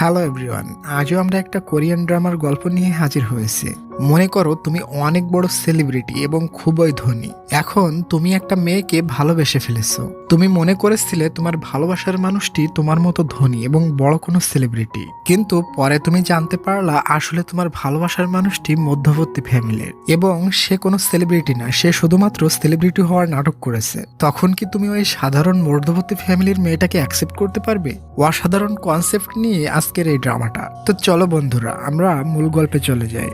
Hello everyone, আজও আমরা একটা কোরিয়ান ড্রামার গল্প নিয়ে হাজির হয়েছি। মনে করো তুমি অনেক বড় সেলিব্রিটি এবং খুবই ধনী। এখন তুমি একটা মেয়েকে ভালোবেসে ফেলেছো। তুমি মনে করেছিলে তোমার ভালোবাসার মানুষটি তোমার মতো ধনী এবং বড় কোনো সেলিব্রিটি, কিন্তু পরে তুমি জানতে পারলা আসলে তোমার ভালোবাসার মানুষটি মধ্যবর্তী ফ্যামিলির এবং সে কোনো সেলিব্রিটি না, সে শুধুমাত্র সেলিব্রিটি হওয়ার নাটক করেছে। তখন কি তুমি ওই সাধারণ মধ্যবর্তী ফ্যামিলির মেয়েটাকে অ্যাকসেপ্ট করতে পারবে? অসাধারণ কনসেপ্ট নিয়ে আজকের এই ড্রামাটা। তো চলো বন্ধুরা, আমরা মূল গল্পে চলে যাই।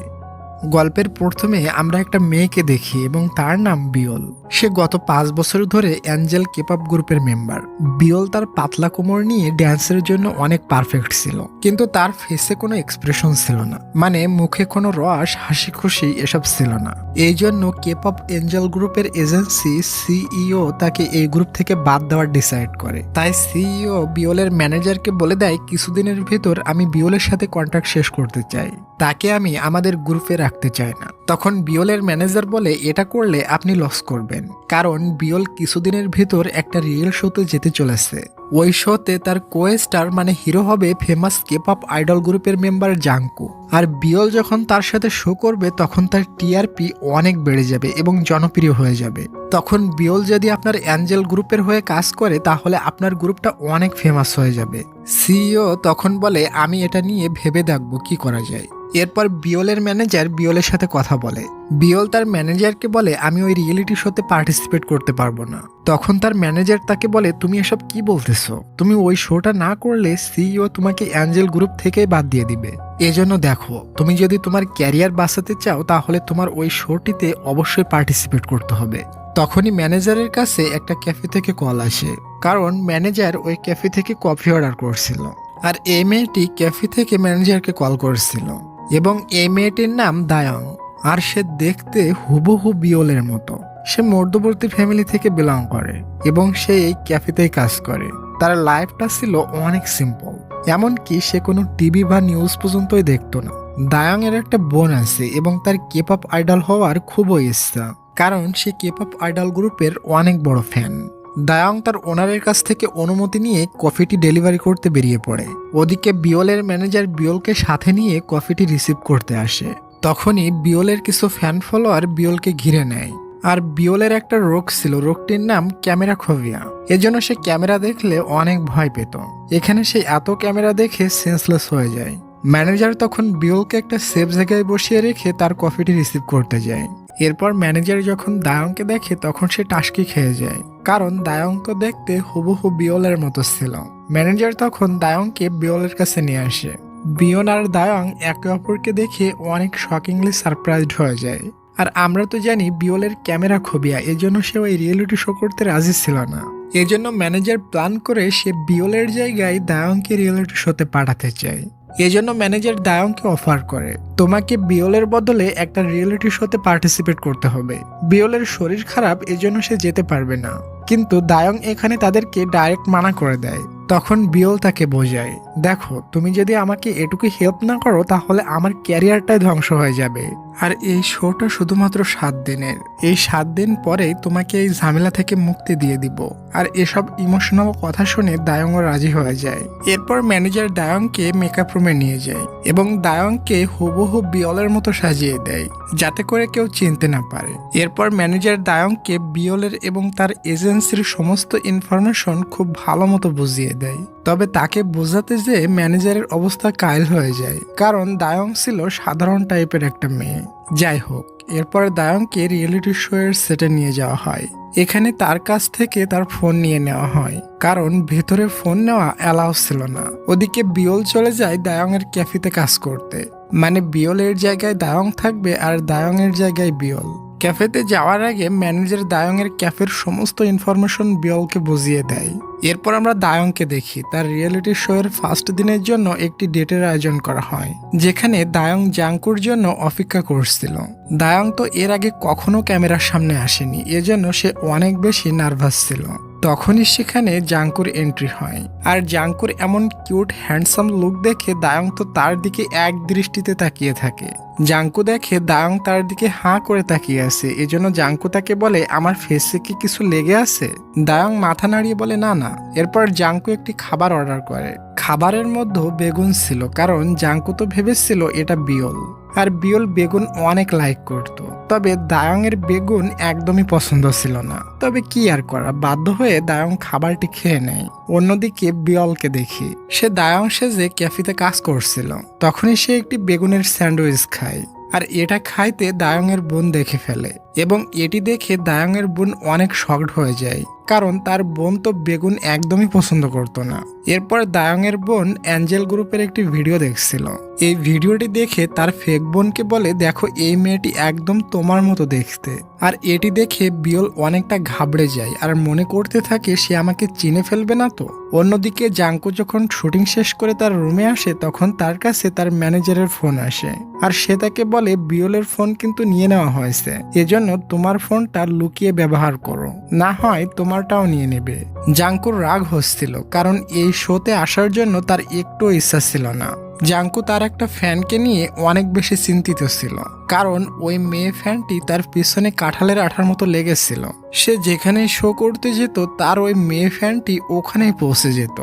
গল্পের প্রথমে আমরা একটা মেয়েকে দেখি এবং তার নাম বিয়ল। সে গত 5 বছর ধরে অ্যাঞ্জেল কেপআপ গ্রুপের মেম্বার। বিয়ল তার পাতলা কোমর নিয়ে ড্যান্সের জন্য অনেক পারফেক্ট ছিল, কিন্তু তার ফেসে কোনো এক্সপ্রেশন ছিল না, মানে মুখে কোনো রস, হাসি খুশি এসব ছিল না। এই জন্য কেপআপ এঞ্জেল গ্রুপের এজেন্সি সিইও তাকে এই গ্রুপ থেকে বাদ দেওয়ার ডিসাইড করে। তাই সিইও বিয়লের ম্যানেজারকে বলে দেয় কিছুদিনের ভিতর আমি বিয়লের সাথে কন্ট্রাক্ট শেষ করতে চাই, তাকে আমি আমাদের গ্রুপে রাখতে চাই না। তখন বিয়লের ম্যানেজার বলে এটা করলে আপনি লস করবেন, কারণ বিয়ল কিছুদিনের ভিতর একটা রিয়েল শোতে যেতে চলেছে। ওই শোতে তার কো-স্টার মানে হিরো হবে ফেমাস কেপআপ আইডল গ্রুপের মেম্বার জাংকু। আর বিয়ল যখন তার সাথে শো করবে তখন তার টিআরপি অনেক বেড়ে যাবে এবং জনপ্রিয় হয়ে যাবে। তখন বিয়ল যদি আপনার অ্যাঞ্জেল গ্রুপের হয়ে কাজ করে তাহলে আপনার গ্রুপটা অনেক ফেমাস হয়ে যাবে। সিইও তখন বলে আমি এটা নিয়ে ভেবে দেখব কি করা যায়। এরপর বিয়লের ম্যানেজার বিয়লের সাথে কথা বলে। বিয়ল তার ম্যানেজারকে বলে আমি ওই রিয়েলিটি শোতে পার্টিসিপেট করতে পারবো না। তখন তার ম্যানেজার তাকে বলে তুমি এসব কি বলতেছো? তুমি ওই শোটা না করলে সিইও তোমাকে অ্যাঞ্জেল গ্রুপ থেকেই বাদ দিয়ে দিবে। এজন্য দেখো, তুমি যদি তোমার ক্যারিয়ার বাঁচাতে চাও তাহলে তোমার ওই শোটিতে অবশ্যই পার্টিসিপেট করতে হবে। তখনই ম্যানেজারের কাছে একটা ক্যাফে থেকে কল আসে, কারণ ম্যানেজার ওই ক্যাফে থেকে কফি অর্ডার করছিল। আর এই মেয়েটি ক্যাফে থেকে ম্যানেজারকে কল করছিল এবং এই মেয়েটির নাম দায়ং। আর সে দেখতে হুবহু বিয়লের মতো। সে মধ্যবর্তী ফ্যামিলি থেকে বিলং করে এবং সে এই ক্যাফেতেই কাজ করে। তার লাইফটা ছিল অনেক সিম্পল, এমনকি সে কোনো টিভি বা নিউজ পর্যন্তই দেখতো না। দায়ং এর একটা বোন আছে এবং তার কেপআপ আইডল হওয়ার খুবই ইচ্ছা, কারণ সে কেপআপ আইডল গ্রুপের অনেক বড় ফ্যান। দায়ং তার ওনারের কাছ থেকে অনুমতি নিয়ে কফিটি ডেলিভারি করতে বেরিয়ে পড়ে। ওদিকে বিয়লের ম্যানেজার বিয়লকে সাথে নিয়ে কফিটি রিসিভ করতে আসে। তখনই বিয়লের কিছু ফ্যান ফলোয়ার বিয়লকে ঘিরে নেয়। আর বিয়লের একটা রোগ ছিল, রোগটির নাম ক্যামেরা ফোবিয়া। এজন্য সে ক্যামেরা দেখলে অনেক ভয় পেত। এখানে সে এত ক্যামেরা দেখে সেন্সলেস হয়ে যায়। ম্যানেজার তখন বিয়লকে একটা সেফ জায়গায় বসিয়ে রেখে তার কফিটি রিসিভ করতে যায়। এরপর ম্যানেজার যখন দায়ংকে দেখে তখন সে টাসকি খেয়ে যায়, কারণ দায়ং তো দেখতে হুবহু বিয়লের মতো ছিল। ম্যানেজার তখন দায়ংকে বিয়লের কাছে নিয়ে আসে। বিয়ল আর দায়ং একে অপরকে দেখে অনেক শকিংলি সারপ্রাইজড হয়ে যায়। আর আমরা তো জানি বিয়লের ক্যামেরা ফোবিয়া, এজন্য সে ওই রিয়েলিটি শো করতে রাজি ছিল না। এজন্য ম্যানেজার প্ল্যান করে সে বিয়লের জায়গায় দায়ংকে রিয়েলিটি শোতে পাঠাতে চায়। এজন্য ম্যানেজার দায়ংকে অফার করে তোমাকে বিয়লের বদলে একটা রিয়েলিটি শোতে পার্টিসিপেট করতে হবে। বিয়লের শরীর খারাপ, এজন্য সে যেতে পারবে না, কিন্তু দায়ং এখানে তাদেরকে ডাইরেক্ট মানা করে দেয়। তখন বিয়ল তাকে বোঝায়, দেখো তুমি যদি আমাকে এটুকু হেল্প না করো তাহলে আমার ক্যারিয়ারটাই ধ্বংস হয়ে যাবে। আর এই শোটা শুধুমাত্র 7 দিনের। এই 7 দিন পরেই তোমাকে এই ঝামেলা থেকে মুক্তি দিয়ে দিব। আর এসব ইমোশনাল কথা শুনে দায়ংও রাজি হয়ে যায়। এরপর ম্যানেজার দায়ংকে মেকআপ রুমে নিয়ে যায় এবং দায়ংকে হুবহু বিয়লের মতো সাজিয়ে দেয়, যাতে করে কেউ চিনতে না পারে। এরপর ম্যানেজার দায়ংকে বিয়লের এবং তার এজেন্সির সমস্ত ইনফরমেশন খুব ভালো মতো বুঝিয়ে দেয়। তবে তাকে বোঝাতে যে ম্যানেজারের অবস্থা কাইল হয়ে যায়, কারণ দায়ং ছিল সাধারণ টাইপের একটা মেয়ে। যাই হোক, এরপর দায়ংকে রিয়েলিটি শো এর সেটে নিয়ে যাওয়া হয়। এখানে তার কাছ থেকে তার ফোন নিয়ে নেওয়া হয়, কারণ ভেতরে ফোন নেওয়া অ্যালাউ ছিল না। ওদিকে বিয়ল চলে যায় দায়ং এর ক্যাফেতে কাজ করতে, মানে বিয়লের জায়গায় দায়ং থাকবে আর দায়ং এর জায়গায় বিয়ল। ক্যাফেতে যাওয়ার আগে ম্যানেজার দায়ং এর ক্যাফের সমস্ত ইনফরমেশন বিয়লকে বুঝিয়ে দেয়। এরপর আমরা দায়ংকে দেখি তার রিয়েলিটি শো এর ফার্স্ট দিনের জন্য একটি ডেটের আয়োজন করা হয়, যেখানে দায়ং জাংকুর জন্য অপেক্ষা করছিল। দায়ং তো এর আগে কখনো ক্যামেরার সামনে আসেনি, এজন্য সে অনেক বেশি নার্ভাস ছিল। তখনই সেখানে জাংকুর এন্ট্রি হয়। আর জাংকুর এমন কিউট হ্যান্ডসাম লুক দেখে দায়ং তো তার দিকে এক দৃষ্টিতে তাকিয়ে থাকে। জাংকু দেখে দায়ং তার দিকে হাঁ করে তাকিয়ে আছে, এজন্য জাংকু তাকে বলে আমার ফেসে কি কিছু লেগে আছে? দায়ং মাথা নাড়িয়ে বলে না না, না। এরপর জাঙ্কু একটি খাবার অর্ডার করে। খাবারের মধ্যে বেগুন ছিল, কারণ জাঙ্কু তো ভেবেছিল এটা বিয়ল, আর বিয়ল বেগুন অনেক লাইক করত। তবে দায়ং এর বেগুন একদমই পছন্দ ছিল না। তবে কি আর করা, বাধ্য হয়ে দায়ং খাবারটি খেয়ে নেয়। অন্যদিকে বিয়লকে দেখি, সে দায়ং সেজে ক্যাফেতে কাজ করছিল। তখনই সে একটি বেগুনের স্যান্ডউইচ খায়, আর এটা খাইতে দায়ংয়ের বোন দেখে ফেলে, এবং এটি দেখে দায়ংয়ের বোন অনেক শকড হয়ে যায়, কারণ তার বোন তো বেগুন একদমই পছন্দ করতো না। এরপর দায়ংয়ের বোন অ্যাঞ্জেল গ্রুপের একটি ভিডিও দেখছিল। এই ভিডিওটি দেখে তার ফেক বোনকে বলে, দেখো এই মেয়েটি একদম তোমার মতো দেখতে। আর এটি দেখে বিয়ল অনেকটা ঘাবড়ে যায়, আর মনে করতে থাকে সে আমাকে চিনে ফেলবে না তো। অন্যদিকে জাঙ্কু যখন শুটিং শেষ করে তার রুমে আসে, তখন তার কাছে তার ম্যানেজারের ফোন আসে, আর সে তাকে বলে বিয়লের ফোন কিন্তু নিয়ে নেওয়া হয়েছে, এজন্য তোমার ফোনটা লুকিয়ে ব্যবহার করো, না হয় তোমারটাও নিয়ে নেবে। জাঙ্কুর রাগ হচ্ছিল, কারণ এই শোতে আসার জন্য তার একটু ইচ্ছা ছিল না। জাঙ্কু তার একটা ফ্যানকে নিয়ে অনেক বেশি চিন্তিত ছিল, কারণ ওই মেয়ে ফ্যানটি তার পিছনে কাঁঠালের আঠার মতো লেগেছিল। সে যেখানে শো করতে যেত তার ওই মেয়ে ফ্যানটি ওখানেই পৌঁছে যেত,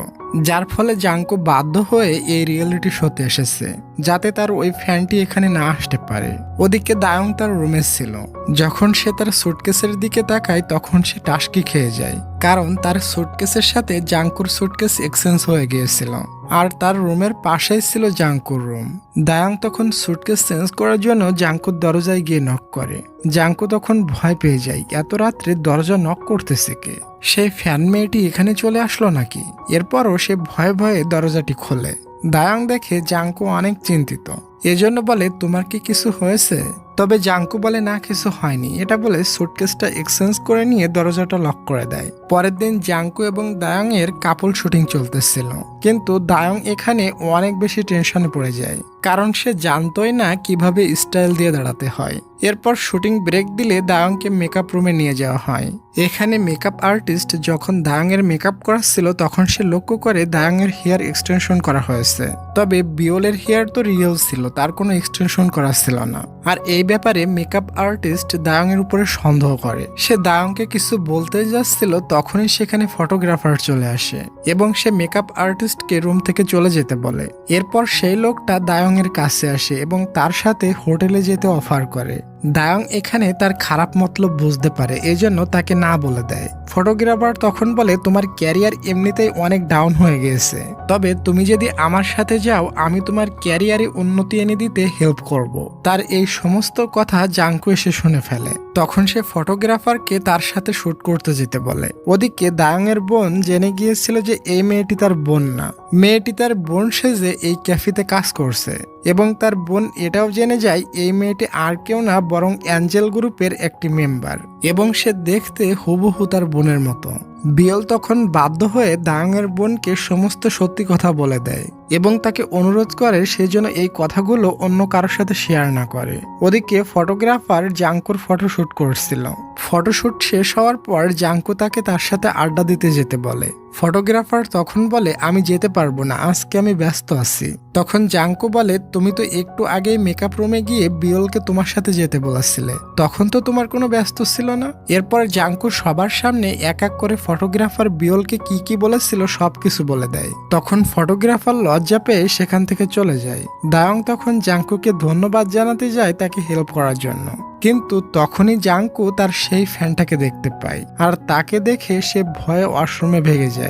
যার ফলে জাঙ্কু বাধ্য হয়ে এই রিয়েলিটি শোতে এসেছে, যাতে তার ওই ফ্যানটি এখানে না আসতে পারে। ওদিকে দায়ং তার রুমে ছিল। যখন সে তার সুটকেসের দিকে তাকায়, তখন সে টাসকি খেয়ে যায়, কারণ তার সুটকেসের সাথে জাঙ্কুর সুটকেস এক্সচেঞ্জ হয়ে গিয়েছিল, আর তার রুমের পাশেই ছিল জাঙ্কুর রুম। দায়াং তখন সুটকেস চেঞ্জ করার জন্য জাঙ্কুর দরজায় গিয়ে নক করে। জাঙ্কু তখন ভয় পেয়ে যায়, এত রাত্রে দরজা নক করতেছে কে? সেই ফ্যান মেয়েটি এখানে চলে আসলো নাকি? এরপরও সে ভয়ে ভয়ে দরজাটি খোলে। দায়াং দেখে জাঙ্কু অনেক চিন্তিত, এজন্য বলে, তোমার কি কিছু হয়েছে? তবে জাঙ্কু বলে, না কিছু হয়নি। এটা বলে সুটকেসটা এক্সচেঞ্জ করে নিয়ে দরজাটা লক করে দেয়। পরের দিন জাঙ্কু এবং দায়াং এর কাপল শুটিং চলতেছিল, কিন্তু দায়াং এখানে অনেক বেশি টেনশনে পড়ে যায়, কারণ সে জানতোই না কিভাবে স্টাইল দিয়ে দাঁড়াতে হয়। এরপর শুটিং ব্রেক দিলে দায়াংকে মেকআপ রুমে নিয়ে যাওয়া হয়। এখানে মেকআপ আর্টিস্ট যখন দায়াং এর মেকআপ করাচ্ছিল, তখন সে লক্ষ্য করে দায়াং এর হেয়ার এক্সটেনশন করা হয়েছে। তবে বিয়লের হেয়ার তো রিয়েল ছিল, তার কোনো এক্সটেনশন করা ছিল না। আর এই ব্যাপারে মেকআপ আর্টিস্ট দায়াং এর উপরে সন্দেহ করে। সে দায়াংকে কিছু বলতে যাচ্ছিল, তখনই সেখানে ফটোগ্রাফার চলে আসে, এবং সে মেকআপ আর্টিস্টকে রুম থেকে চলে যেতে বলে। এরপর সেই লোকটা দায়াং এর কাছে আসে এবং তার সাথে হোটেলে যেতে অফার করে। দায়াং এখানে তার খারাপ মতলব বুঝতে পারে, এজন্য তাকে না বলে দেয়। ফটোগ্রাফার তখন বলে, তোমার ক্যারিয়ার এমনিতেই অনেক ডাউন হয়ে গিয়েছে, তবে তুমি যদি আমার সাথে যাও, আমি তোমার ক্যারিয়ারে উন্নতি এনে দিতে হেল্প করব। তার এই সমস্ত কথা জাঙ্কু এসে শুনে ফেলে। তখন সে ফটোগ্রাফারকে তার সাথে শুট করতে যেতে বলে। ওদিকে দায়াং এর বোন জেনে গিয়েছিল যে এই মেয়েটি তার বোন না, মেয়েটি তার বোন সেজে এই ক্যাফেতে কাজ করছে, এবং তার বোন এটাও জেনে যায় এই মেয়েটি আর কেউ না, বরং অ্যাঞ্জেল গ্রুপের একটি মেম্বার, এবং সে দেখতে হুবহু তার বোনের মতো। বিয়ল তখন বাধ্য হয়ে দায়াং এর বোনকে সমস্ত সত্যি কথা বলে দেয়, এবং তাকে অনুরোধ করে সে যেন এই কথাগুলো অন্য কারোর সাথে শেয়ার না করে। ওদিকে ফটোগ্রাফার জাঙ্কুর ফটোশুট করছিল। ফটোশুট শেষ হওয়ার পর জাঙ্কু তাকে তার সাথে আড্ডা দিতে যেতে বলে। ফটোগ্রাফার তখন বলে, আমি যেতে পারবো না, আজকে আমি ব্যস্ত আছি। তখন জাঙ্কু বলে, তুমি তো একটু আগেই মেকআপ রুমে গিয়ে বিয়লকে তোমার সাথে যেতে বলেছিলে, তখন তো তোমার কোনো ব্যস্ত ছিল না। এরপর জাঙ্কু সবার সামনে এক এক করে ফটোগ্রাফার বিয়লকে কি কি বলেছিল সবকিছু বলে দেয়। তখন ফটোগ্রাফার লজ্জা পেয়ে সেখান থেকে চলে যায়। দায়াং তখন জাঙ্কুকে ধন্যবাদ জানাতে যায় তাকে হেল্প করার জন্য, কিন্তু তখনই জাঙ্কু তার সেই ফ্যানটাকে দেখতে পায়, আর তাকে দেখে সে ভয়ে ওয়াশরুমে ভেগে যায়।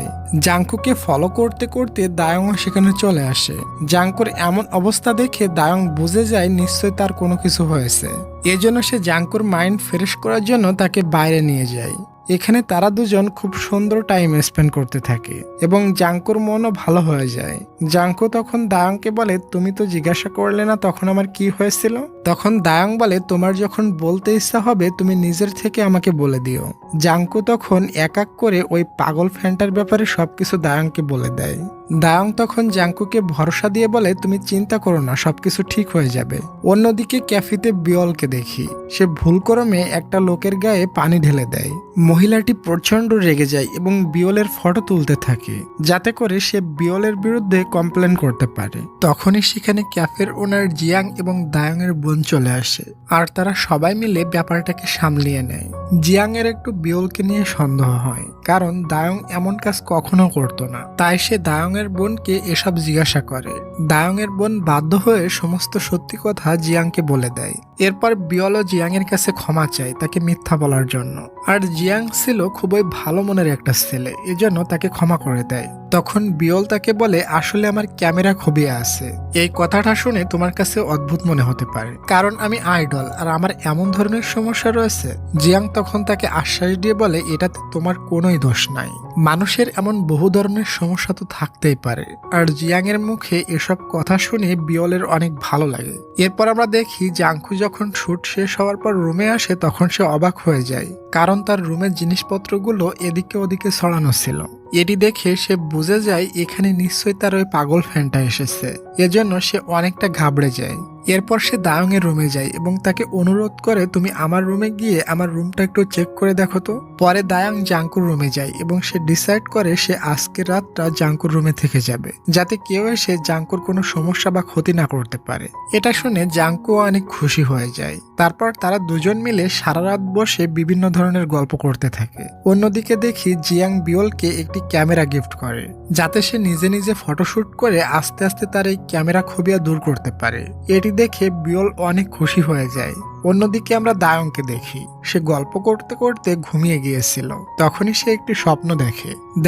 জাঙ্কুকে ফলো করতে করতে দায়ং সেখানে চলে আসে। জাঙ্কুর এমন অবস্থা দেখে দায়ং বুঝে যায় নিশ্চয় তার কোনো কিছু হয়েছে, এজন্য সে জাঙ্কুর মাইন্ড ফ্রেশ করার জন্য তাকে বাইরে নিয়ে যায়। এখানে তারা দুজন খুব সুন্দর টাইম স্পেন্ড করতে থাকে, এবং জাঙ্কুর মনও ভালো হয়ে যায়। জাঙ্কু তখন দায়াংকে বলে, তুমি তো জিজ্ঞাসা করলে না তখন আমার কি হয়েছিল? তখন দায়াং বলে, তোমার যখন বলতে ইচ্ছা হবে তুমি নিজের থেকে আমাকে বলে দিও। জাঙ্কু তখন এক এক করে ওই পাগল ফ্যানটার ব্যাপারে সবকিছু দায়াংকে বলে দেয়। দায়াং তখন জাঙ্কুকে ভরসা দিয়ে বলে, তুমি চিন্তা করো না, সবকিছু ঠিক হয়ে যাবে। অন্যদিকে ক্যাফেতে বিয়লকে দেখি, সে ভুলক্রমে একটা লোকের গায়ে পানি ঢেলে দেয়, মহিলাটি প্রচণ্ড রেগে যায় এবং বিয়লের ফটো তুলতে থাকে যাতে করে সে বিয়লের বিরুদ্ধে কমপ্লেন করতে পারে। তখনই সেখানে ক্যাফের ওনার জিয়াং এবং দায়ং এর বোন চলে আসে আর তারা সবাই মিলে ব্যাপারটাকে সামলিয়ে নেয়। জিয়াং এর একটু বিয়লকে নিয়ে সন্দেহ হয়, কারণ দায়ং এমন কাজ কখনো করতো না। তাই সে দায়ং এর বোনকে এসব জিজ্ঞাসা করে। দায়ং এর বোন বাধ্য হয়ে সমস্ত সত্যি কথা জিয়াংকে বলে দেয়। এরপর বিয়লও জিয়াং এর কাছে ক্ষমা চায় তাকে মিথ্যা বলার জন্য। আর জিয়াং ছিল খুবই ভালো মনের একটা ছেলে, এজন্য তাকে ক্ষমা করে দেয়। তখন বিয়ল তাকে বলে, আসলে আমার ক্যামেরা খুবই আছে। এই কথাটা শুনে তোমার কাছে অদ্ভুত মনে হতে পারে, কারণ আমি আইডল আর আমার এমন ধরনের সমস্যা রয়েছে। জিয়াং তখন তাকে আশ্বাস দিয়ে বলে, এটাতে তোমার কোনোই দোষ নাই। মানুষের এমন বহু ধরনের সমস্যা তো থাকতেই পারে। আর জিয়াং এর মুখে এসব কথা শুনে বিয়লের অনেক ভালো লাগে। এরপর আমরা দেখি জাংকু যখন শুট শেষ হওয়ার পর রুমে আসে তখন সে অবাক হয়ে যায়, কারণ তার রুমের জিনিসপত্রগুলো এদিকে ওদিকে ছড়ানো ছিল। এটি দেখে সে বুঝে যায় এখানে নিশ্চয়ই তার ওই পাগল ফ্যানটা এসেছে, এজন্য সে অনেকটা ঘাবড়ে যায়। এরপর সে দায়ং এর রুমে যায় এবং তাকে অনুরোধ করে, তুমি আমার রুমে গিয়ে আমার রুমটা একটু চেক করে দেখো তো। পরে দায়ং জাংকুর রুমে যায় এবং সে ডিসাইড করে সে আজকের রাতটা জাংকুর রুমে থেকে যাবে, যাতে কেউ এসে জাংকুর কোনো সমস্যা বা ক্ষতি না করতে পারে। এটা শুনে জাংকু অনেক খুশি হয়ে যায়। তারপর তারা দুজন মিলে সারা রাত বসে বিভিন্ন ধরনের গল্প করতে থাকে। অন্যদিকে দেখি জিয়াং বিয়লকে একটি ক্যামেরা গিফট করে, যাতে সে নিজে নিজে ফটোশুট করে আস্তে আস্তে তার এই ক্যামেরা খবিয়া দূর করতে পারে। এটি দেখে বিয়ল অনেক খুশি হয়ে যায়। অন্যদিকে আমরা দায়ংকে দেখি, সে গল্প করতে করতে ঘুমিয়ে গিয়েছিল। তখনই সে একটি স্বপ্ন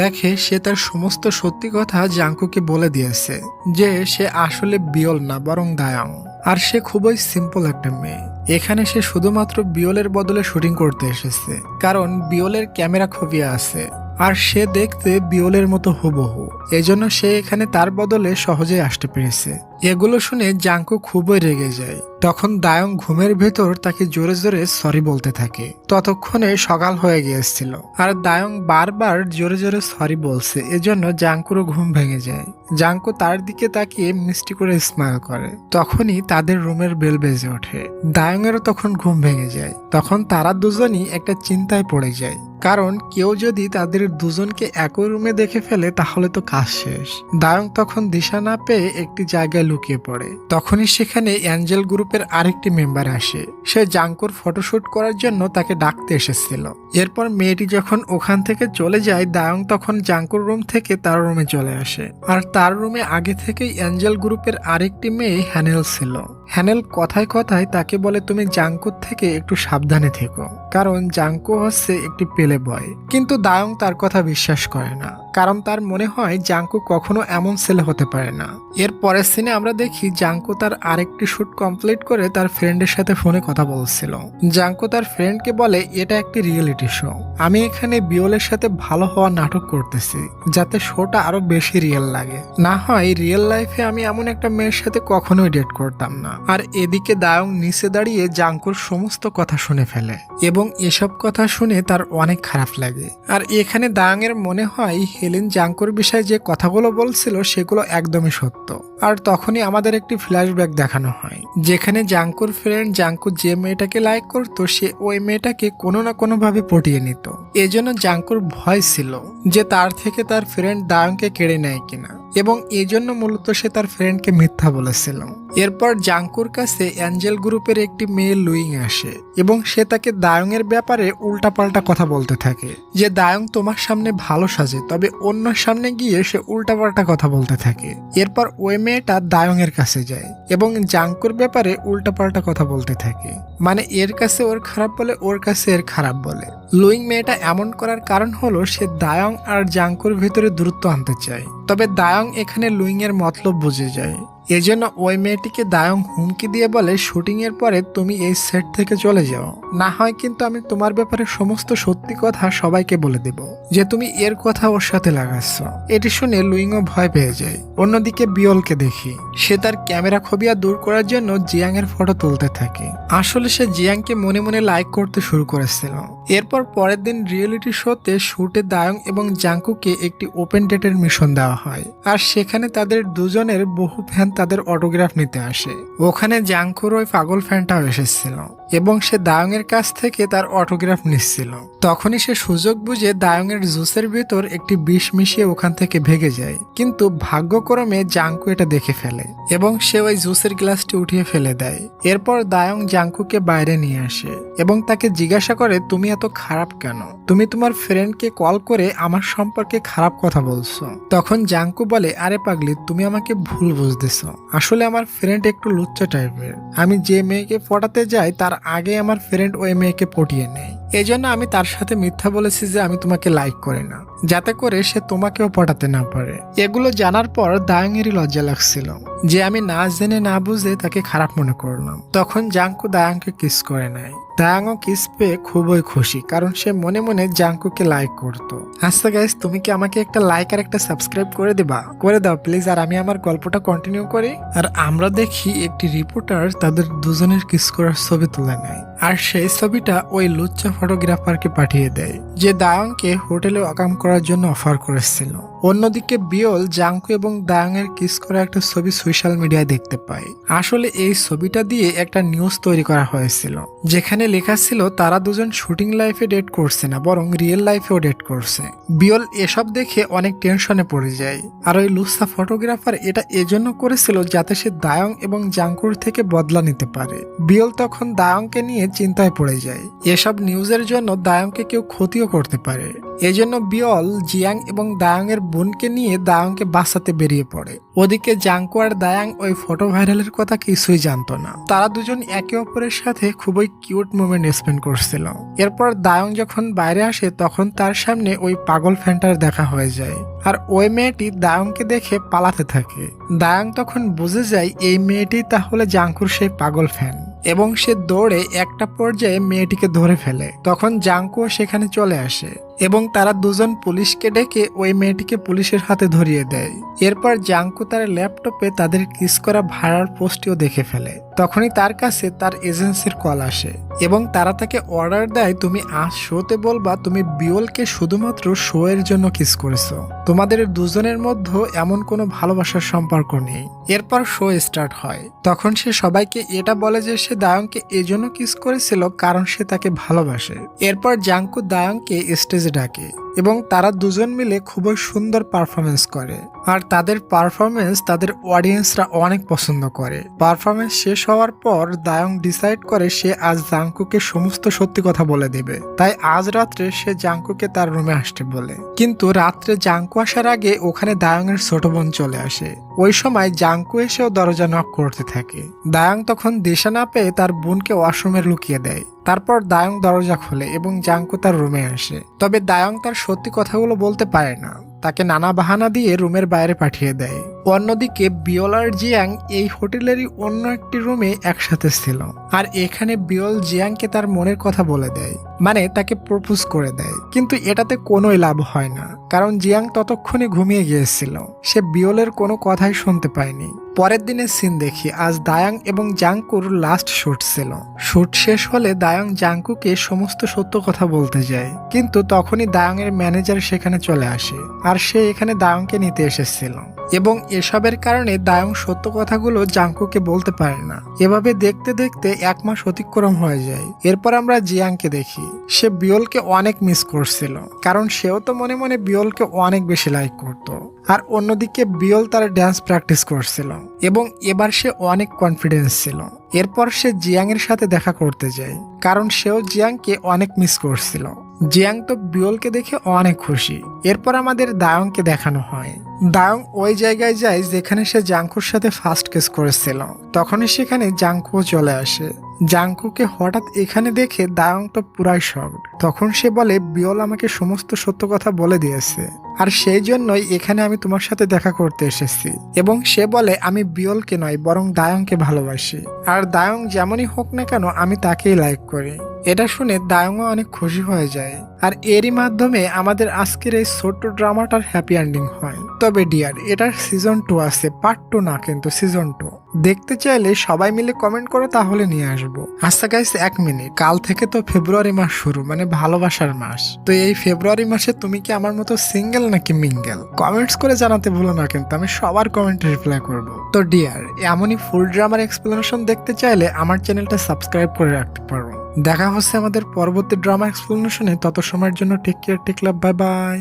দেখে সে তার সমস্ত সত্যি কথা জাংকুকে বলে দিয়েছে, যে সে আসলে বিয়ল না বরং দায়ং। আর সে খুবই সিম্পল একটা মেয়ে। এখানে সে শুধুমাত্র বিয়লের বদলে শুটিং করতে এসেছে, কারণ বিয়লের ক্যামেরা খবিয়া আছে আর সে দেখতে বিয়লের মতো হুবহু। এজন্য সে এখানে তার বদলে সহজে আসতে পেরেছে। এগুলো শুনে জাংকু খুবই রেগে যায়। তখন দায়ং ঘুমের ভেতর তাকে জোরে জোরে সরি বলতে থাকে। ততক্ষণে সকাল হয়ে গিয়েছিল আর দায়ং বারবার জোরে জোরে সরি বলছে, এজন্য জাংকুরও ঘুম ভেঙে যায়। জাংকু তার দিকে তাকিয়ে মিষ্টি করে স্মাইল করে। তখনই তাদের রুমের বেল বেজে ওঠে। দায়ংয়েরও তখন ঘুম ভেঙে যায়। তখন তারা দুজনই একটা চিন্তায় পড়ে যায়, কারণ কেউ যদি তাদের দুজনকে একই রুমে দেখে ফেলে তাহলে তো কাজ শেষ। দায়ং তখন দিশা না পেয়ে একটি জায়গায় লুকিয়ে পড়ে। তখনই সেখানে অ্যাঞ্জেল গ্রুপের আরেকটি মেম্বার আসে। সে জাংকুর ফটোশুট করার জন্য তাকে ডাকতে এসেছিল। এরপর মেয়েটি যখন ওখান থেকে চলে যায়, দায়ং তখন জাংকুর রুম থেকে তার রুমে চলে আসে। আর তার রুমে আগে থেকেই অ্যাঞ্জেল গ্রুপের আরেকটি মেয়ে হ্যানেল ছিল। হ্যানেল কথায় কথায় তাকে বলে, তুমি জাংকুর থেকে একটু সাবধানে থেকো, কারণ জাংকু হচ্ছে একটি পেলে বয়। কিন্তু দায়ং তার কথা বিশ্বাস করে না, কারণ তার মনে হয় জাংকু কখনো এমন ছেলে হতে পারে না। এর পরের সিনে আমরা দেখি জাংকু তার আরেকটি শুট কমপ্লিট করে তার ফ্রেন্ডের সাথে ফোনে কথা বলছিল। জাংকু তার ফ্রেন্ডকে বলে, এটা একটি রিয়েলিটি শো, আমি এখানে বিয়লের সাথে ভালো হওয়া নাটক করতেছি, যাতে শোটা আরো বেশি রিয়েল লাগে। না হয় রিয়েল লাইফে আমি এমন একটা মেয়ের সাথে কখনোই ডেট করতাম না। আর এদিকে দায়ং নিচে দাঁড়িয়ে জাংকুর সমস্ত কথা শুনে ফেলে এবং এসব কথা শুনে তার অনেক খারাপ লাগে। আর এখানে দায়ং এর মনে হয় হেলেন জাংকুর বিষয়ে যে কথাগুলো বলছিল সেগুলো একদমই সত্য। আর তখনই আমাদের একটি ফ্ল্যাশব্যাক দেখানো হয়, যেখানে জাংকুর ফ্রেন্ড জাংকু যে মেয়েটাকে লাইক করতো সে ওই মেয়েটাকে কোনো না কোনো ভাবে পটিয়ে নিত। এজন্য জাংকুর ভয় ছিল যে তার থেকে তার ফ্রেন্ড দায়ংকে কেড়ে নেয় কিনা, এবং এজন্য মূলত সে তার ফ্রেন্ডকে মিথ্যা বলেছিল। এরপর জাংকুর কাছে অ্যাঞ্জেল গ্রুপের একটি মেয়ে লুইং আসে এবং সে তাকে দায়ং এর ব্যাপারে উল্টাপাল্টা কথা বলতে থাকে, যে দায়ং তোমার সামনে ভালো সাজে, তবে অন্য সামনে গিয়ে সে উল্টাপাল্টা কথা বলতে থাকে। এরপর ওই মেয়েটা দায়ং এর কাছে যায় এবং জাংকুর ব্যাপারে উল্টাপাল্টা কথা বলতে থাকে, মানে এর কাছে ওর খারাপ বলে, ওর কাছে এর খারাপ বলে। লুইং মেয়েটা এমন করার কারণ হলো সে দায়ং আর জাংকুর ভিতরে দূরত্ব আনতে চায়, তবে দায়ং এখানে লুইং এর মতলব বুঝে যায়। এজন্য ওই মেয়েটিকে দায়ং হুমকি দিয়ে বলে, শুটিং এর পরে তুমি এই সেট থেকে চলে যাও, না হয় কিন্তু আমি তোমার ব্যাপারে সমস্ত সত্যি কথা সবাইকে বলে দেব যে তুমি এর কথা ওর সাথে লাগাচ্ছ। এটি শুনে লুইংও ভয় পেয়ে যায়। অন্যদিকে বিয়লকে দেখি, সে তার ক্যামেরা খবিয়া দূর করার জন্য জিয়াং এর ফটো তুলতে থাকে। আসলে সে জিয়াংকে মনে মনে লাইক করতে শুরু করেছিল। এরপর পরের দিন রিয়েলিটি শোতে শুটে দায়ং এবং জাংকুকে একটি ওপেন ডেটের মিশন দেওয়া হয়, আর সেখানে তাদের দুজনের বহু ফ্যান তাদের অটোগ্রাফ নিতে আসে। ওখানে জাংকুর ওই পাগল ফ্যানটাও এসেছিল। এবং সে দায়ংয়ের কাছ থেকে তার অটোগ্রাফ নিচ্ছিল। তখনই সে সুযোগ বুঝে দায়ংয়ের জুসের ভিতর একটি বিষ মিশিয়ে ওখান থেকে ভেগে যায়, কিন্তু ভাগ্যক্রমে জাংকু এটা দেখে ফেলে এবং সে ওই জুসের গ্লাসটি উঠিয়ে ফেলে দেয়। এরপর দায়ং জাংকুকে বাইরে নিয়ে আসে এবং তাকে জিজ্ঞাসা করে, তুমি এত খারাপ কেন? তুমি তোমার ফ্রেন্ডকে কল করে আমার সম্পর্কে খারাপ কথা বলছো। তখন জাংকু বলে, আরে পাগলি, তুমি আমাকে ভুল বুঝতেছ। আসলে আমার ফ্রেন্ড একটু লুচ্চা টাইপের। আমি যে মেয়েকে পটাতে যাই তার আগে আমার ফ্রেন্ড ওই মেয়েকে পটিয়ে নেয়। এজন্য আমি তার সাথে মিথ্যা বলেছি যে আমি তোমাকে লাইক করি না, যাতে করে সে তোমাকেও পটাতে না পারে। এগুলো জানার পর দায়াংয়েরই লজ্জা লাগছিল যে আমি না জেনে না বুঝে তাকে খারাপ মনে করলাম। তখন জাংকু দায়াংকে কিস করে নেয়। দায়াংও কিস পেয়ে খুবই খুশি, কারণ সে মনে মনে জাংকুকে লাইক করতো। আচ্ছা গাইস, তুমি কি আমাকে একটা লাইক আর একটা সাবস্ক্রাইব করে দিবা? করে দাও প্লিজ, আর আমি আমার গল্পটা কন্টিনিউ করি। আর আমরা দেখি একটি রিপোর্টার তাদের দুজনের কিস করার ছবি তুলে নেয়, আর সেই ছবিটা ওই লুচ্চা ফটোগ্রাফারকে পাঠিয়ে দেয়, যে দায়াংকে হোটেলে অকাম করার জন্য অফার করেছিল। অন্যদিকে বিয়ল জাংকু এবং দায়াংয়ের কিস করা একটা ছবি সোশ্যাল মিডিয়ায় দেখতে পায়। আসলে এই ছবিটা দিয়ে একটা নিউজ তৈরি করা হয়েছিল, যেখানে লেখা ছিল তারা দুজন শুটিং লাইফে ডেট করছে না, বরং রিয়েল লাইফেও ডেট করছে। বিয়ল এসব দেখে অনেক টেনশনে পড়ে যায়। আর ওই লুচ্চা ফটোগ্রাফার এটা এজন্য করেছিল যাতে সে দায়ং এবং জাংকুর থেকে বদলা নিতে পারে। বিয়ল তখন দায়ংকে নিয়ে চিন্তায় পড়ে যায়। এসব নিউজের জন্য দায়ংকে কেউ ক্ষতিও করতে পারে। এজন্য বিয়ল জিয়াং এবং দায়াংয়ের বোনকে নিয়ে দায়াংকে বাঁচাতে বেরিয়ে পড়ে। ওদিকে জাংকু আর দায়াং ওই ফটো ভাইরালের কথা কিছুই জানতো না। তারা দুজন একে অপরের সাথে খুবই কিউট মোমেন্ট স্পেন্ড করছিল। এরপর দায়াং যখন বাইরে আসে তখন তার সামনে ওই পাগল ফ্যানটার দেখা হয়ে যায়, আর ওই মেয়েটি দায়াংকে দেখে পালাতে থাকে। দায়াং তখন বুঝে যায় এই মেয়েটি তাহলে জাংকুর সেই পাগল ফ্যান, এবং সে দৌড়ে একটা পর্যায়ে মেয়েটিকে ধরে ফেলে। তখন জাংকুও সেখানে চলে আসে এবং তারা দুজন পুলিশকে ডেকে ওই মেয়েটিকে পুলিশের হাতে ধরিয়ে দেয়। এরপর জাংকু তার ল্যাপটপে তাদের কিস করা ভাইরাল পোস্টটিও দেখে ফেলে। তখনই তার কাছে তার এজেন্সির কল আসে এবং তারা তাকে অর্ডার দেয়, তুমি আজ শোতে বলবা তুমি বিয়লকে শুধুমাত্র শো এর জন্য কিস করেছো, তোমাদের দুজনের মধ্যে এমন কোনো ভালোবাসার সম্পর্ক নেই। এরপর শো স্টার্ট হয়। তখন সে সবাইকে এটা বলে যে সে দায়ংকে এজন্য কিস করেছিল কারণ সে তাকে ভালোবাসে। এরপর জাংকু দায়ংকে স্টেজে ডাকে এবং তারা দুজন মিলে খুবই সুন্দর পারফরমেন্স করে, আর তাদের পারফরমেন্স তাদের অডিয়েন্সরা অনেক পছন্দ করে। পারফরমেন্স শেষ হওয়ার পর দায়ং ডিসাইড করে সে আজ জাংকুকে সমস্ত সত্যি কথা বলে দেবে। তাই আজ রাত্রে সে জাংকুকে তার রুমে আসতে বলে, কিন্তু রাত্রে জাংকু আসার আগে ওখানে দায়ংয়ের ছোট বোন চলে আসে। ওই সময় জাংকু এসেও দরজা নক করতে থাকে। দায়ং তখন দিশা না পেয়ে তার বোনকে ওয়াশরুমে লুকিয়ে দেয়। তারপর দায়ং দরজা খোলে এবং জাংকু তার রুমে আসে। তবে দায়ং তার সত্যি কথাগুলো বলতে পারে না, তাকে নানা বাহানা দিয়ে রুমের বাইরে পাঠিয়ে দেয়। অন্যদিকে বিয়ল আর জিয়াং এই হোটেলেরই অন্য একটি রুমে একসাথে ছিল, আর এখানে বিয়ল জিয়াংকে তার মনের কথা বলে দেয়, মানে তাকে প্রপোজ করে দেয়। কিন্তু এটাতে কোনোই লাভ হয় না, কারণ জিয়াং ততক্ষণে ঘুমিয়ে গিয়েছিল। সে বিয়লের কোনো কথাই শুনতে পায়নি। পরের দিনের সিন দেখি, আজ দায়াং এবং জাংকুর লাস্ট শুট ছিল। শুট শেষ হলে দায়াং জাংকুকে সমস্ত সত্য কথা বলতে যায়, কিন্তু তখনই দায়াংয়ের ম্যানেজার সেখানে চলে আসে, আর সে এখানে দায়াংকে নিতে এসেছিল। এবং এসবের কারণে দায়ং সত্য কথাগুলো জাংকুকে বলতে পারে না। এভাবে দেখতে দেখতে 1 মাস অতিক্রম হয়ে যায়। এরপর আমরা জিয়াংকে দেখি, সে বিয়লকে অনেক মিস করছিল, কারণ সেও তো মনে মনে বিয়লকে অনেক বেশি লাইক করত। আর অন্যদিকে বিয়ল তার ড্যান্স প্র্যাকটিস করছিল এবং এবার সে অনেক কনফিডেন্স ছিল। এরপর সে জিয়াং এর সাথে দেখা করতে যায়, কারণ সেও জিয়াংকে অনেক মিস করছিল। জিয়াং তো বিয়লকে দেখে অনেক খুশি। এরপর আমাদের দায়ংকে দেখানো হয়। দায়ং ওই জায়গায় যায় যেখানে সে জাংকুর সাথে ফার্স্ট কিস করেছিল। তখনই সেখানে জাংকুও চলে আসে। জাংকুকে হঠাৎ এখানে দেখে দায়ং তো পুরাই শকড। তখন সে বলে, বিয়ল আমাকে সমস্ত সত্য কথা বলে দিয়েছে, আর সেই জন্যই এখানে আমি তোমার সাথে দেখা করতে এসেছি। এবং সে বলে, আমি বিয়লকে নয় বরং দায়ংকে ভালোবাসি, আর দায়ং যেমনই হোক না কেন আমি তাকেই লাইক করি। এটা শুনে দায়ংও অনেক খুশি হয়ে যায়, আর এরই মাধ্যমে আমাদের আজকের এই ছোট্ট ড্রামাটার হ্যাপি এন্ডিং হয়। তবে ডিয়ার, এটার সিজন 2 আছে, পার্ট 2 না, কিন্তু সিজন 2। দেখতে চাইলে সবাই মিলে কমেন্ট করো, তাহলে নিয়ে আসবো। আচ্ছা গাইস, 1 মিনিট, কাল থেকে তো ফেব্রুয়ারি মাস শুরু, মানে ভালোবাসার মাস। তো এই ফেব্রুয়ারি মাসে তুমি কি আমার মতো সিঙ্গেল নাকি মিঙ্গেল? কমেন্টস করে জানাতে ভুলো না, কিন্তু আমি সবার কমেন্টে রিপ্লাই করব। তো ডিয়ার, এমনই ফুল ড্রামার এক্সপ্লেনেশন দেখতে চাইলে আমার চ্যানেলটা সাবস্ক্রাইব করে রাখতে পারো। দেখা হচ্ছে আমাদের পরবর্তী ড্রামা এক্সপ্লেনেশনে। তত সময়ের জন্য টেক কেয়ার, টেক লাভ, বাই বাই।